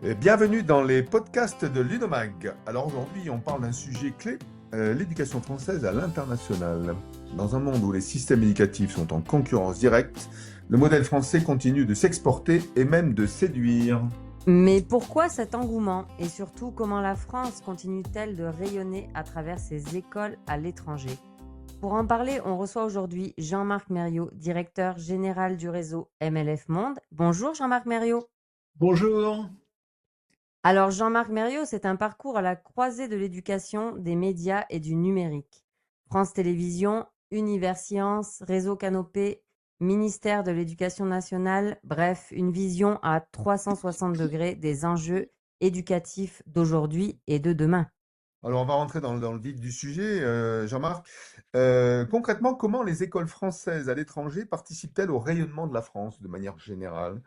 Et bienvenue dans les podcasts de l'UNOMAG. Alors aujourd'hui, on parle d'un sujet clé, l'éducation française à l'international. Dans un monde où les systèmes éducatifs sont en concurrence directe, le modèle français continue de s'exporter et même de séduire. Mais pourquoi cet engouement et surtout comment la France continue-t-elle de rayonner à travers ses écoles à l'étranger? Pour en parler, on reçoit aujourd'hui Jean-Marc Mériot, directeur général du réseau MLF Monde. Bonjour Jean-Marc Mériot. Bonjour. Alors Jean-Marc Mériot, c'est un parcours à la croisée de l'éducation, des médias et du numérique. France Télévisions, Univers Sciences, Réseau Canopé, Ministère de l'Éducation nationale, bref, une vision à 360 degrés des enjeux éducatifs d'aujourd'hui et de demain. Alors on va rentrer dans le vif du sujet, Jean-Marc. Concrètement, comment les écoles françaises à l'étranger participent-elles au rayonnement de la France de manière générale?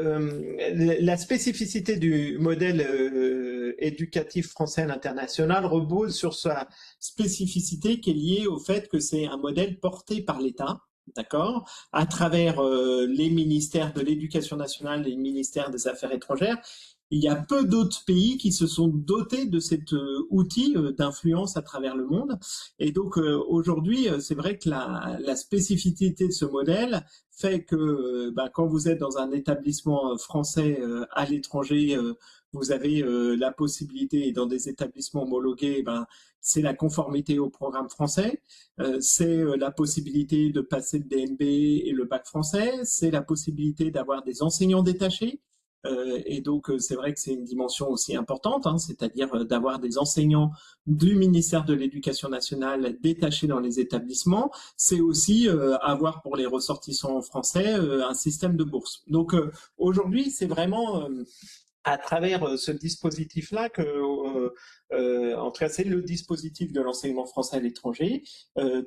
La spécificité du modèle éducatif français à l'international repose sur sa spécificité qui est liée au fait que c'est un modèle porté par l'État, d'accord, à travers les ministères de l'Éducation nationale et le ministère des Affaires étrangères. Il y a peu d'autres pays qui se sont dotés de cet outil d'influence à travers le monde. Et donc aujourd'hui, c'est vrai que la spécificité de ce modèle fait que quand vous êtes dans un établissement français à l'étranger, vous avez la possibilité, dans des établissements homologués, c'est la conformité au programme français, c'est la possibilité de passer le DNB et le bac français, c'est la possibilité d'avoir des enseignants détachés. Et donc, c'est vrai que c'est une dimension aussi importante, hein, c'est-à-dire d'avoir des enseignants du ministère de l'Éducation nationale détachés dans les établissements. C'est aussi avoir pour les ressortissants français un système de bourse. Donc, aujourd'hui, c'est vraiment à travers ce dispositif-là que, en tout cas, c'est le dispositif de l'enseignement français à l'étranger.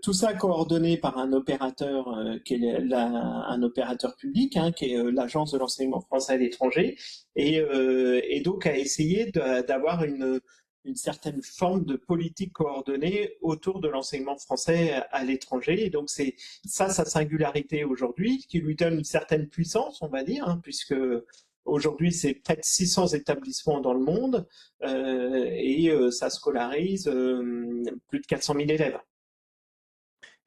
Tout ça coordonné par un opérateur qui est un opérateur public, hein, qui est l'Agence de l'enseignement français à l'étranger, et donc à essayer d'avoir une certaine forme de politique coordonnée autour de l'enseignement français à l'étranger. Et donc c'est ça sa singularité aujourd'hui, qui lui donne une certaine puissance, on va dire, hein, puisque aujourd'hui, c'est près de 600 établissements dans le monde et ça scolarise plus de 400 000 élèves.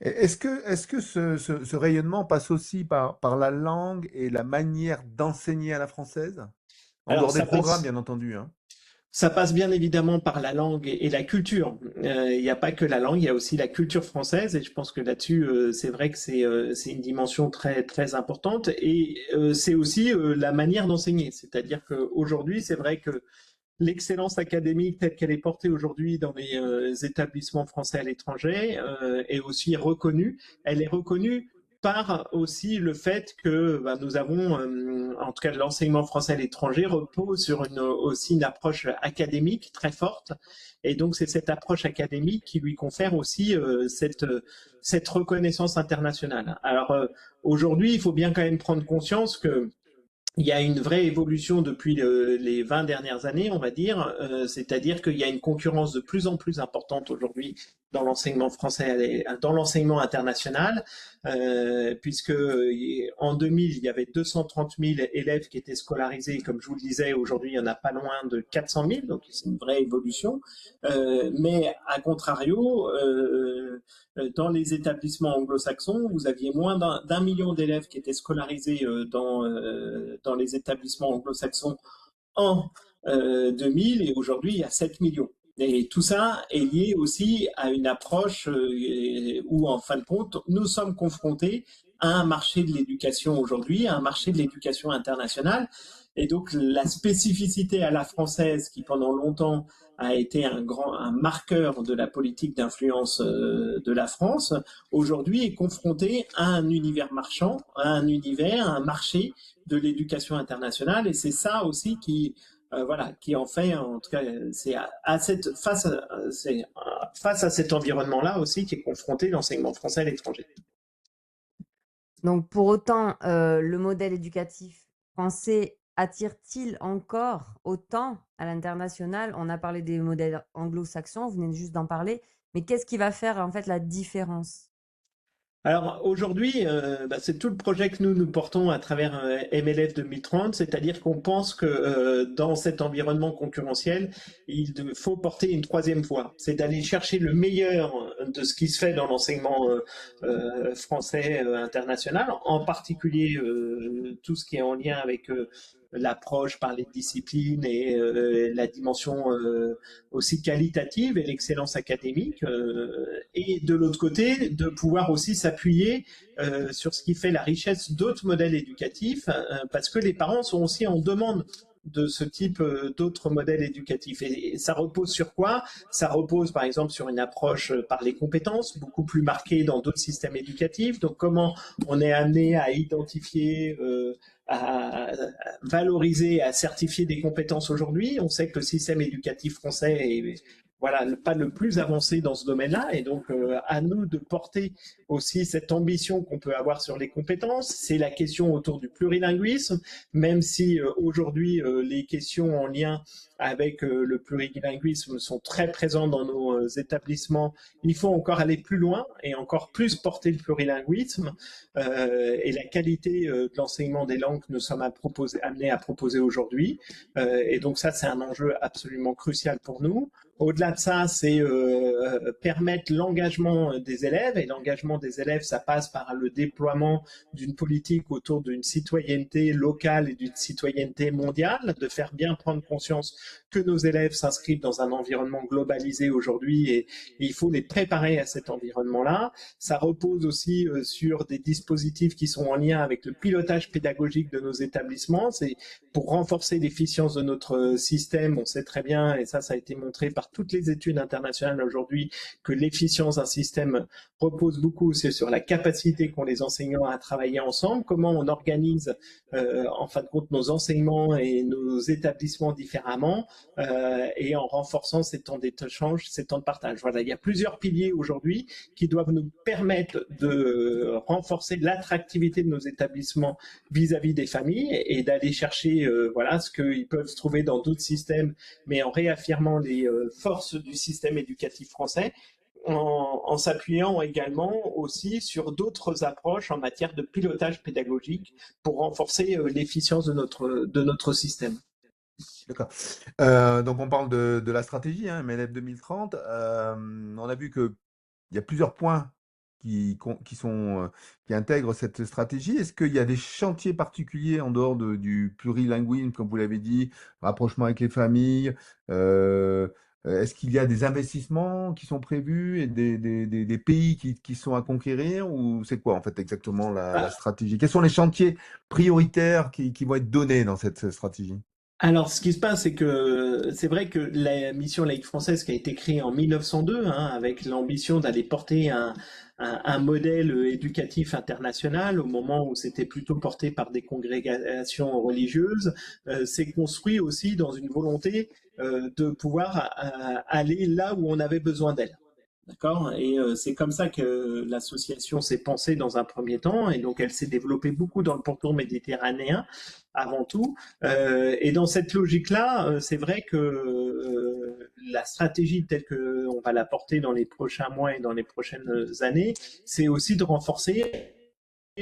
Est-ce que ce rayonnement passe aussi par la langue et la manière d'enseigner à la française? En Alors, dehors des programmes, bien entendu, hein. ça passe bien évidemment par la langue et la culture. Il n'y a pas que la langue, il y a aussi la culture française et je pense que là-dessus, c'est vrai que c'est une dimension très très importante et c'est aussi la manière d'enseigner. C'est-à-dire qu'aujourd'hui, c'est vrai que l'excellence académique telle qu'elle est portée aujourd'hui dans les établissements français à l'étranger est aussi reconnue. Elle est reconnue par aussi le fait que nous avons, en tout cas l'enseignement français à l'étranger repose sur aussi une approche académique très forte. Et donc c'est cette approche académique qui lui confère aussi cette reconnaissance internationale. Alors aujourd'hui, il faut bien quand même prendre conscience que il y a une vraie évolution depuis les 20 dernières années, on va dire, c'est-à-dire qu'il y a une concurrence de plus en plus importante aujourd'hui dans l'enseignement français, dans l'enseignement international, puisque en 2000, il y avait 230 000 élèves qui étaient scolarisés, comme je vous le disais, aujourd'hui, il y en a pas loin de 400 000, donc c'est une vraie évolution. Mais à contrario, dans les établissements anglo-saxons, vous aviez moins d'un million d'élèves qui étaient scolarisés dans les établissements anglo-saxons en 2000 et aujourd'hui il y a 7 millions. Et tout ça est lié aussi à une approche où, en fin de compte, nous sommes confrontés à un marché de l'éducation aujourd'hui, à un marché de l'éducation internationale. Et donc, la spécificité à la française, qui pendant longtemps a été un marqueur de la politique d'influence de la France, aujourd'hui est confrontée à un univers marchand, à un marché de l'éducation internationale. Et c'est ça aussi qui en fait, en tout cas, c'est face à cet environnement-là aussi qui est confronté l'enseignement français à l'étranger. Donc pour autant, le modèle éducatif français attire-t-il encore autant à l'international? On a parlé des modèles anglo-saxons, vous venez juste d'en parler, mais qu'est-ce qui va faire en fait la différence? Alors aujourd'hui, c'est tout le projet que nous portons à travers MLF 2030, c'est-à-dire qu'on pense que dans cet environnement concurrentiel, il faut porter une troisième voie, c'est d'aller chercher le meilleur de ce qui se fait dans l'enseignement français international, en particulier tout ce qui est en lien avec l'approche par les disciplines et la dimension aussi qualitative et l'excellence académique, et de l'autre côté, de pouvoir aussi s'appuyer sur ce qui fait la richesse d'autres modèles éducatifs, parce que les parents sont aussi en demande de ce type d'autres modèles éducatifs. Et ça repose sur quoi? Ça repose par exemple sur une approche par les compétences, beaucoup plus marquée dans d'autres systèmes éducatifs. Donc comment on est amené à identifier, à valoriser, à certifier des compétences aujourd'hui. On sait que le système éducatif français est voilà, pas le plus avancé dans ce domaine-là, et donc à nous de porter aussi cette ambition qu'on peut avoir sur les compétences. C'est la question autour du plurilinguisme, même si aujourd'hui les questions en lien avec le plurilinguisme sont très présentes dans nos établissements. Il faut encore aller plus loin et encore plus porter le plurilinguisme et la qualité de l'enseignement des langues que nous sommes amenés à proposer aujourd'hui. Et donc ça, c'est un enjeu absolument crucial pour nous. Au-delà de ça, c'est permettre l'engagement des élèves. Et l'engagement des élèves, ça passe par le déploiement d'une politique autour d'une citoyenneté locale et d'une citoyenneté mondiale, de faire bien prendre conscience que nos élèves s'inscrivent dans un environnement globalisé aujourd'hui, et il faut les préparer à cet environnement-là. Ça repose aussi sur des dispositifs qui sont en lien avec le pilotage pédagogique de nos établissements. C'est pour renforcer l'efficience de notre système. On sait très bien, et ça a été montré par toutes les études internationales aujourd'hui, que l'efficience d'un système repose beaucoup aussi sur la capacité qu'ont les enseignants à travailler ensemble, comment on organise en fin de compte nos enseignements et nos établissements différemment, et en renforçant ces temps d'échange, ces temps de partage. Voilà, il y a plusieurs piliers aujourd'hui qui doivent nous permettre de renforcer l'attractivité de nos établissements vis-à-vis des familles, et d'aller chercher voilà, ce qu'ils peuvent se trouver dans d'autres systèmes, mais en réaffirmant les forces du système éducatif français, en s'appuyant également aussi sur d'autres approches en matière de pilotage pédagogique pour renforcer l'efficience de notre système. D'accord. Donc on parle de la stratégie, hein, MLF 2030. On a vu qu'il y a plusieurs points qui intègrent cette stratégie. Est-ce qu'il y a des chantiers particuliers en dehors du plurilinguisme, comme vous l'avez dit, rapprochement avec les familles? Est-ce qu'il y a des investissements qui sont prévus et des pays qui sont à conquérir, ou c'est quoi en fait exactement la stratégie? Quels sont les chantiers prioritaires qui vont être donnés dans cette stratégie? Alors, ce qui se passe, c'est que c'est vrai que la mission laïque française, qui a été créée en 1902, hein, avec l'ambition d'aller porter un modèle éducatif international, au moment où c'était plutôt porté par des congrégations religieuses, s'est construit aussi dans une volonté de pouvoir aller là où on avait besoin d'elle. D'accord? Et c'est comme ça que l'association s'est pensée dans un premier temps, et donc elle s'est développée beaucoup dans le pourtour méditerranéen avant tout. Et dans cette logique-là, c'est vrai que la stratégie telle qu'on va la porter dans les prochains mois et dans les prochaines années, c'est aussi de renforcer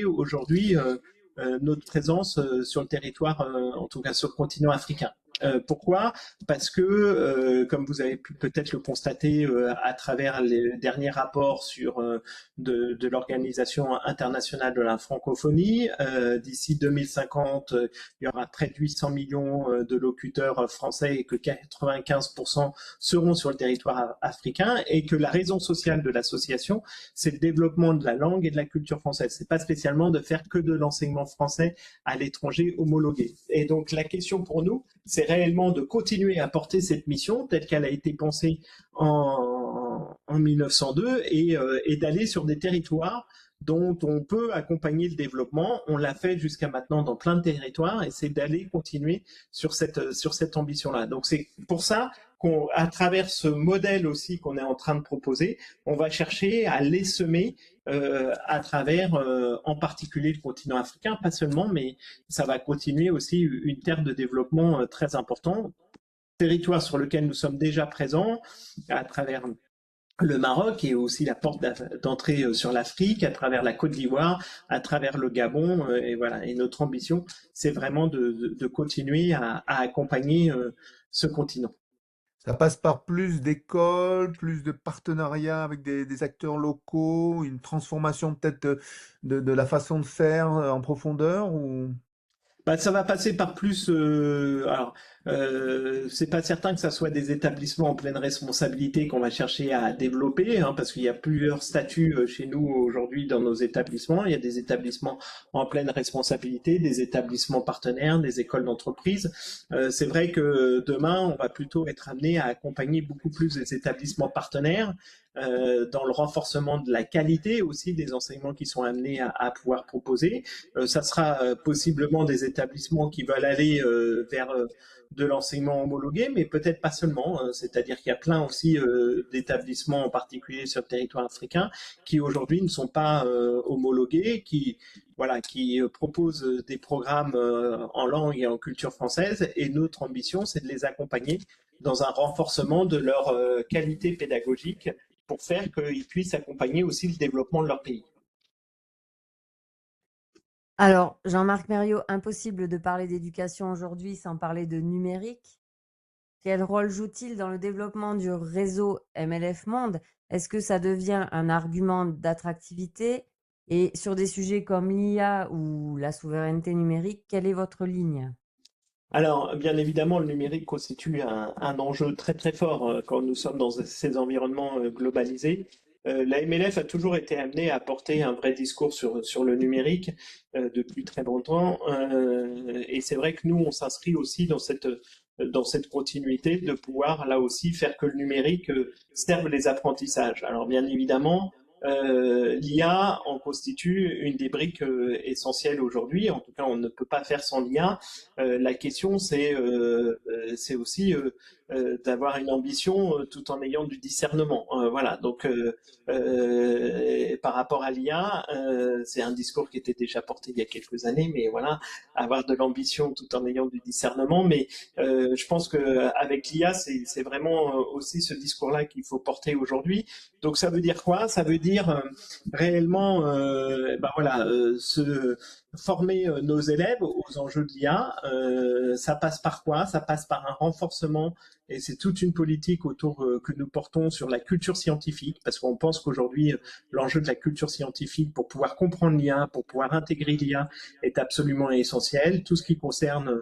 aujourd'hui notre présence sur le territoire, en tout cas sur le continent africain. Pourquoi? Parce que, comme vous avez pu peut-être le constater à travers les derniers rapports de l'Organisation internationale de la francophonie, d'ici 2050, il y aura près de 800 millions de locuteurs français, et que 95% seront sur le territoire africain, et que la raison sociale de l'association, c'est le développement de la langue et de la culture française. C'est pas spécialement de faire que de l'enseignement français à l'étranger homologué. Et donc la question pour nous, c'est réellement de continuer à porter cette mission telle qu'elle a été pensée en 1902, et d'aller sur des territoires dont on peut accompagner le développement. On l'a fait jusqu'à maintenant dans plein de territoires, et c'est d'aller continuer sur cette ambition-là. Donc c'est pour ça qu'à travers ce modèle aussi qu'on est en train de proposer, on va chercher à l'essaimer à travers en particulier le continent africain, pas seulement, mais ça va continuer aussi une terre de développement très important, territoire sur lequel nous sommes déjà présents à travers le Maroc est aussi la porte d'entrée sur l'Afrique, à travers la Côte d'Ivoire, à travers le Gabon, et voilà. Et notre ambition, c'est vraiment de continuer à accompagner ce continent. Ça passe par plus d'écoles, plus de partenariats avec des acteurs locaux, une transformation peut-être de la façon de faire en profondeur ou... Bah, ça va passer par plus. C'est pas certain que ça soit des établissements en pleine responsabilité qu'on va chercher à développer, hein, parce qu'il y a plusieurs statuts chez nous aujourd'hui dans nos établissements. Il y a des établissements en pleine responsabilité, des établissements partenaires, des écoles d'entreprise. C'est vrai que demain, on va plutôt être amené à accompagner beaucoup plus les établissements partenaires dans le renforcement de la qualité aussi des enseignements qui sont amenés à pouvoir proposer. Ça sera possiblement des établissements qui veulent aller vers de l'enseignement homologué, mais peut-être pas seulement. C'est-à-dire qu'il y a plein aussi d'établissements, en particulier sur le territoire africain, qui aujourd'hui ne sont pas homologués, qui proposent des programmes en langue et en culture française. Et notre ambition, c'est de les accompagner dans un renforcement de leur qualité pédagogique pour faire qu'ils puissent accompagner aussi le développement de leur pays. Alors, Jean-Marc Merriot, impossible de parler d'éducation aujourd'hui sans parler de numérique. Quel rôle joue-t-il dans le développement du réseau MLF Monde? Est-ce que ça devient un argument d'attractivité? Et sur des sujets comme l'IA ou la souveraineté numérique, quelle est votre ligne? Alors, bien évidemment, le numérique constitue un enjeu très très fort quand nous sommes dans ces environnements globalisés. La MLF a toujours été amenée à porter un vrai discours sur le numérique depuis très longtemps. Et c'est vrai que nous, on s'inscrit aussi dans cette continuité de pouvoir là aussi faire que le numérique serve les apprentissages. Alors, bien évidemment, l'IA en constitue une des briques essentielles aujourd'hui. En tout cas, on ne peut pas faire sans l'IA. La question, c'est aussi d'avoir une ambition tout en ayant du discernement. Voilà. Donc, par rapport à l'IA, c'est un discours qui était déjà porté il y a quelques années, mais voilà, avoir de l'ambition tout en ayant du discernement. Mais je pense que avec l'IA, c'est vraiment aussi ce discours-là qu'il faut porter aujourd'hui. Donc, ça veut dire quoi? Ça veut dire réellement, se former nos élèves aux enjeux de l'IA. Ça passe par quoi? Ça passe par un renforcement, et c'est toute une politique autour que nous portons sur la culture scientifique, parce qu'on pense qu'aujourd'hui, l'enjeu de la culture scientifique pour pouvoir comprendre l'IA, pour pouvoir intégrer l'IA, est absolument essentiel. Tout ce qui concerne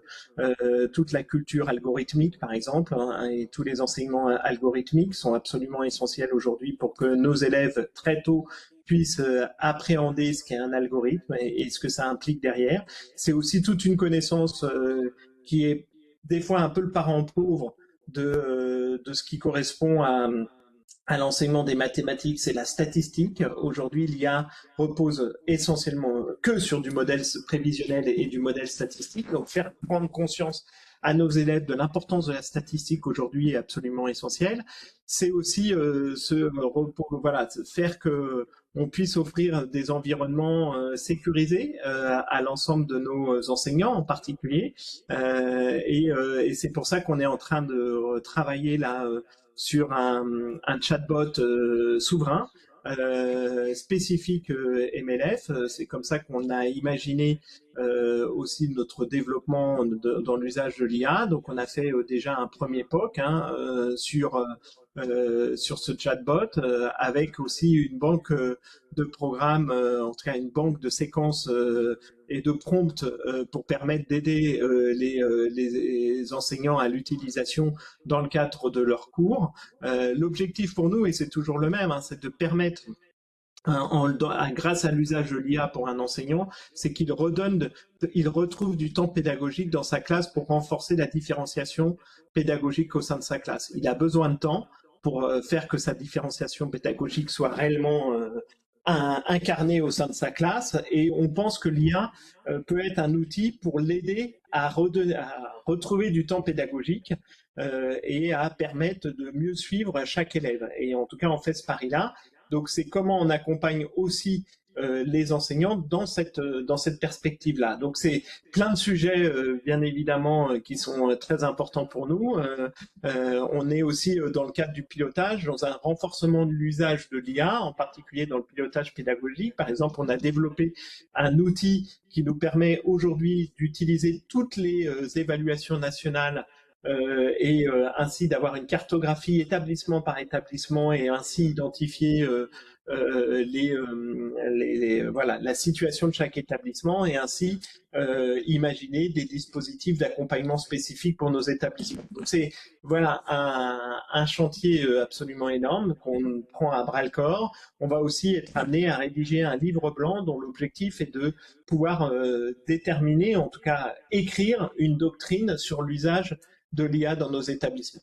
toute la culture algorithmique, par exemple, hein, et tous les enseignements algorithmiques sont absolument essentiels aujourd'hui pour que nos élèves, très tôt, puissent appréhender ce qu'est un algorithme et ce que ça implique derrière. C'est aussi toute une connaissance qui est des fois un peu le parent pauvre de ce qui correspond à l'enseignement des mathématiques, c'est la statistique. Aujourd'hui, l'IA repose essentiellement que sur du modèle prévisionnel et du modèle statistique. Donc, faire prendre conscience à nos élèves de l'importance de la statistique aujourd'hui est absolument essentiel. C'est aussi faire que on puisse offrir des environnements sécurisés à l'ensemble de nos enseignants en particulier. Et c'est pour ça qu'on est en train de travailler là sur un chatbot souverain spécifique MLF. C'est comme ça qu'on a imaginé aussi notre développement dans l'usage de l'IA. Donc on a fait déjà un premier POC sur ce chatbot avec aussi une banque de programmes, en tout cas une banque de séquences et de prompts pour permettre d'aider les enseignants à l'utilisation dans le cadre de leurs cours. L'objectif pour nous, et c'est toujours le même, hein, c'est de permettre grâce à l'usage de l'IA pour un enseignant, c'est qu'il retrouve du temps pédagogique dans sa classe pour renforcer la différenciation pédagogique au sein de sa classe. Il a besoin de temps pour faire que sa différenciation pédagogique soit réellement incarnée au sein de sa classe, et on pense que l'IA peut être un outil pour l'aider à retrouver du temps pédagogique et à permettre de mieux suivre chaque élève. Et en tout cas, on fait ce pari-là. Donc, c'est comment on accompagne aussi les enseignants dans cette perspective-là. Donc c'est plein de sujets, bien évidemment, qui sont très importants pour nous. On est aussi dans le cadre du pilotage, dans un renforcement de l'usage de l'IA, en particulier dans le pilotage pédagogique. Par exemple, on a développé un outil qui nous permet aujourd'hui d'utiliser toutes les évaluations nationales et ainsi d'avoir une cartographie établissement par établissement et ainsi identifier voilà, la situation de chaque établissement et ainsi imaginer des dispositifs d'accompagnement spécifiques pour nos établissements. Donc c'est voilà un chantier absolument énorme qu'on prend à bras le corps. On va aussi être amené à rédiger un livre blanc dont l'objectif est de pouvoir déterminer, en tout cas écrire une doctrine sur l'usage de l'IA dans nos établissements.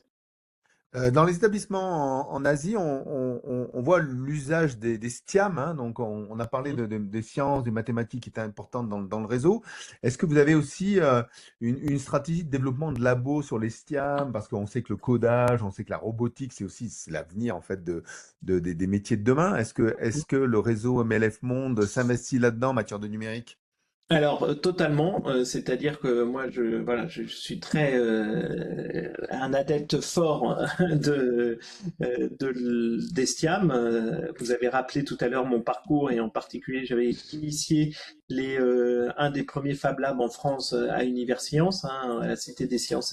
Dans les établissements en Asie, on voit l'usage des STIAM, hein, donc on a parlé des sciences, des mathématiques qui étaient importantes dans le réseau. Est-ce que vous avez aussi une stratégie de développement de labos sur les STIAM? Parce qu'on sait que le codage, on sait que la robotique, c'est l'avenir en fait des métiers de demain. Est-ce que le réseau MLF Monde s'investit là-dedans en matière de numérique? Alors totalement, c'est-à-dire que moi je suis très un adepte fort d'Estiam. Vous avez rappelé tout à l'heure mon parcours et en particulier j'avais initié un des premiers Fab Labs en France à Universcience, hein, à la Cité des Sciences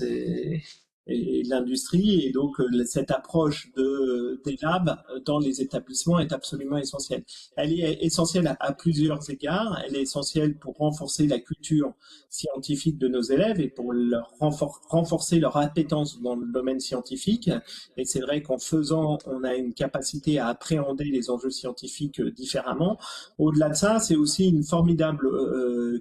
et de l'industrie, et donc cette approche des labs dans les établissements est absolument essentielle. Elle est essentielle à plusieurs égards. Elle est essentielle pour renforcer la culture scientifique de nos élèves et pour leur renforcer leur appétence dans le domaine scientifique. Et c'est vrai qu'en faisant, on a une capacité à appréhender les enjeux scientifiques différemment. Au-delà de ça, c'est aussi une formidable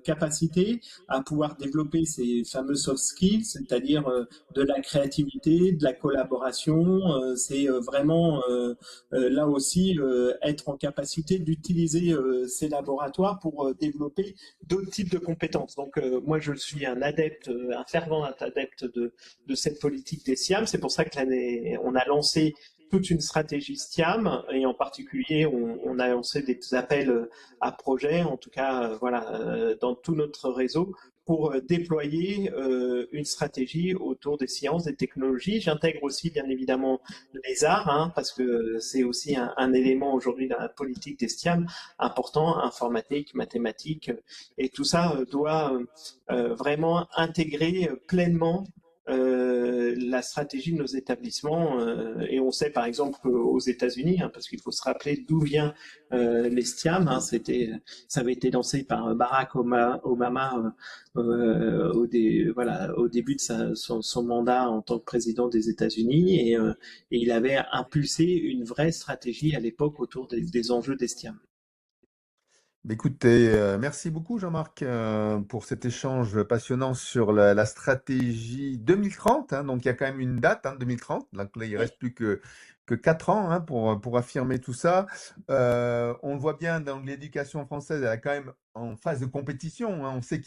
capacité à pouvoir développer ces fameux soft skills, c'est-à-dire de la créativité, de la collaboration. C'est vraiment là aussi être en capacité d'utiliser ces laboratoires pour développer d'autres types de compétences. Donc moi je suis un fervent adepte de cette politique des SIAM. C'est pour ça que on a lancé toute une stratégie STIAM et en particulier on a lancé des appels à projets, en tout cas dans tout notre réseau pour déployer une stratégie autour des sciences, des technologies. J'intègre aussi bien évidemment les arts, hein, parce que c'est aussi un élément aujourd'hui dans la politique des STIAM important, informatique, mathématiques, et tout ça doit vraiment intégrer pleinement la stratégie de nos établissements. Et on sait par exemple qu'aux États-Unis, hein, parce qu'il faut se rappeler d'où vient les STIAM, hein, ça avait été lancé par Barack Obama au début de son mandat en tant que président des États-Unis, et il avait impulsé une vraie stratégie à l'époque autour des enjeux des STIAM. Écoutez, merci beaucoup Jean-Marc pour cet échange passionnant sur la stratégie 2030, hein. Donc il y a quand même une date, hein, 2030. Donc là, il reste plus que 4 ans, hein, pour affirmer tout ça. On le voit bien dans l'éducation française, elle est quand même en phase de compétition, hein. On sait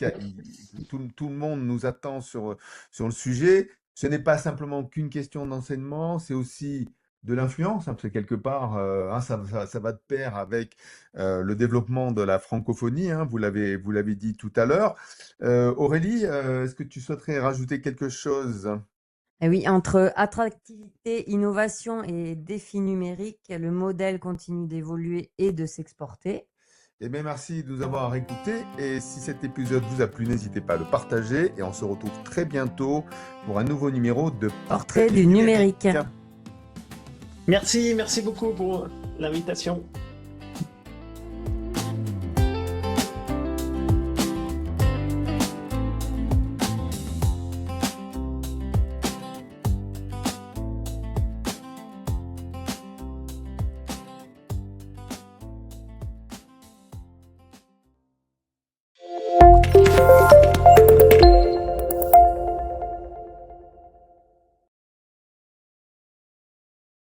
tout le monde nous attend sur le sujet. Ce n'est pas simplement qu'une question d'enseignement, c'est aussi de l'influence, hein, parce que quelque part, hein, ça va de pair avec le développement de la francophonie, hein, vous l'avez dit tout à l'heure. Aurélie, est-ce que tu souhaiterais rajouter quelque chose? Et oui, entre attractivité, innovation et défis numériques, le modèle continue d'évoluer et de s'exporter. Eh bien, merci de nous avoir écoutés. Et si cet épisode vous a plu, n'hésitez pas à le partager. Et on se retrouve très bientôt pour un nouveau numéro de Portrait du numérique. Merci beaucoup pour l'invitation.